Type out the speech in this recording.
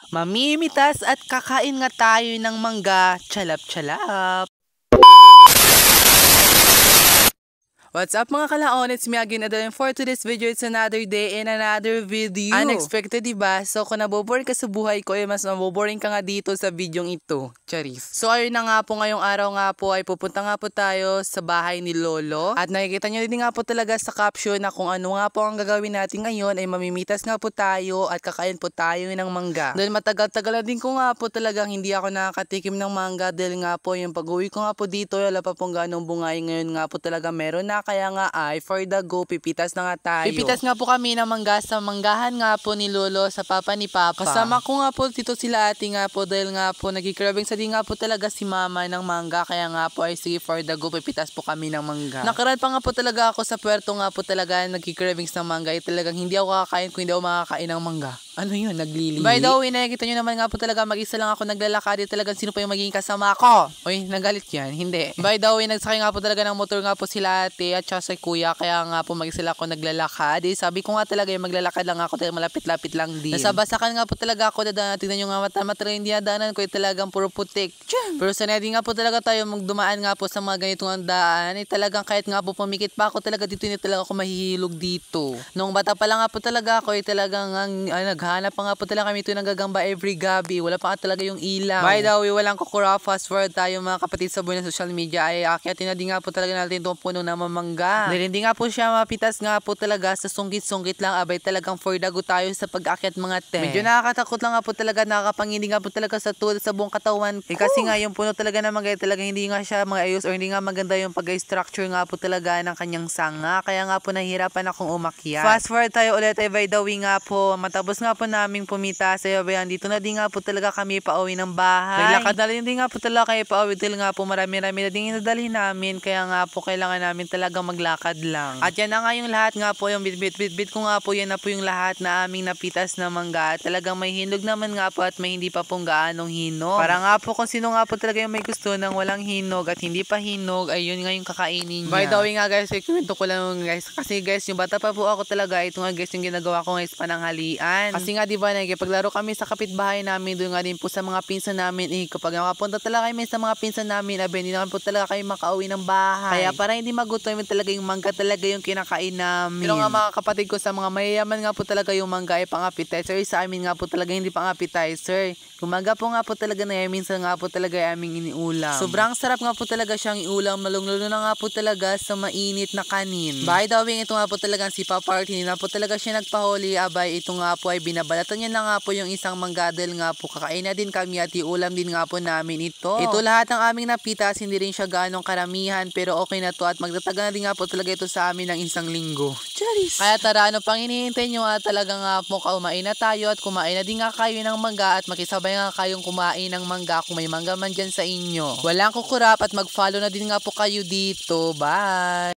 Mamimitas at kakain nga tayo ng mangga. Chalap-chalap. What's up mga kalaon? It's me again, Adeline, for today's video. It's another day and another video. Unexpected, diba? So kung naboboring ka sa buhay ko, mas maboboring ka nga dito sa videong ito. Charis. So ayun na nga po, ngayong araw nga po ay pupunta nga po tayo sa bahay ni Lolo. At nakikita nyo din nga po talaga sa caption na kung ano nga po ang gagawin natin ngayon ay mamimitas nga po tayo at kakain po tayo ng mangga. Dahil matagal-tagal na din ko nga po talagang hindi ako nakakatikim ng mangga dahil nga po yung pag-uwi ko nga po dito, wala pa pong ganong bungay. Ngayon nga po talaga meron na. Kaya nga ay for the go, pipitas na nga tayo. Pipitas nga po kami ng mangga sa manggahan nga po ni Lolo sa papa ni Papa. Kasama ko nga po dito sila ate nga po dahil nga po nagkikrabing sa di nga po talaga si mama ng mangga. Kaya nga po ay sige for the go, pipitas po kami ng mangga. Nakaraan pa nga po talaga ako sa puerto nga po talaga nagkikrabings ng mangga. Talagang hindi ako kakain kung hindi ako makakain ng mangga. Ano yun? Naglilili? By the way, nakikita nyo naman nga po talaga mag-isa lang ako naglalakad. Talagang sino pa yung magiging kasama ko? Uy, nagalit yan? Hindi. By the way, nagsakay nga po talaga ng motor nga po sila ate at saka si kuya. Kaya nga po mag-isa lang ako naglalakad. Sabi ko nga talaga yung maglalakad lang ako dahil malapit-lapit lang din. Nasabasakan nga po talaga ako. Tignan nyo nga mata hindi nadaanan ko. Talagang puro putik. Pero sanay din nga po talaga tayo magdumaan nga po sa mga ganitong daan. Talagang kahit nga po pumikit pa ako talaga dito, hindi talaga ako mahihilog dito. Noong bata pa lang nga po talaga ako talagang naghanap pa nga po talaga kami ito ng gagamba every gabi. Wala pa nga talaga yung ilaw. By the way, walang kukura. Fast forward tayo mga kapatid sa buhay ng social media ay akyatin na din nga po talaga natin itong puno na mamangga. Dahil hindi nga po siya mapitas nga po talaga sa sungkit-sungkit lang. Abay talagang for dago tayo sa pag-akyat mga te. Medyo nakakatakot lang nga po talaga, nakakapangindi nga po talaga sa tulad sa buong katawan. Kasi nga yung puno talaga na mangga talaga hindi nga siya maayos or hindi nga maganda yung pag-structure nga po talaga ng kanyang sanga. Kaya nga po nahihirapan akong umakyat. Fast forward tayo ulit ay by the way nga po. Matapos nga po naming pumitas ay bayan dito na din nga po talaga kami pauwi ng bahay. Naglakad na din nga po talaga kayo pauwi dahil nga po marami-rami na din inadalhin namin. Kaya nga po kailangan namin talaga maglakad lang. At yan na nga yung lahat nga po, yung bit ko nga po, yan na po yung lahat na aming napitas na mangga. Talagang may hinog naman nga po at may hindi pa pong gaanong hinog. Para nga po kung sino nga po talaga yung may gusto ng walang hinog at hindi pa hinog, ay yun nga yung kakainin niya. By the way nga guys, kwento ko lang guys. Kasi guys, yung bata pa po ako talaga, ito nga guys yung ginagawa ko guys pananghalian. Kasi nga diba paglaro kami sa kapitbahay namin, doon nga din po sa mga pinsan namin kapag nakapunta talaga kami sa mga pinsan namin, hindi naman po talaga kayo makauwi ng bahay. Kaya para hindi magutom talaga yung mangga talaga yung kinakain namin. Pero nga mga kapatid ko sa mga mayayaman nga po talaga yung mangga ay pang appetizer. Sa amin nga po talaga hindi pang appetizer. Yung mangga po nga po talaga na minsan nga po talaga ay aming iniulam. Sobrang sarap nga po talaga siyang iulam, malong-lalo na nga po talaga sa mainit na kanin. By the way, ito nga po talaga si Papa Art, hindi na po talaga siya nagpahuli. Abay, ito nga po ay binabalatan niya na nga po yung isang manggadel nga po. Kakain na din kami at iulam din nga po namin ito. Ito lahat ng aming napitas, hindi rin siya ganong karamihan pero okay na to at magtatagal na din nga po talaga ito sa amin ng isang linggo. Charis! Kaya tara, ano pang hinihintay nyo at talaga nga po kumain na tayo at kumain na din nga kayo ng mangga at makisabay nga kayong kumain ng mangga kung may mangga man dyan sa inyo. Walang kukurap at mag-follow na din nga po kayo dito. Bye!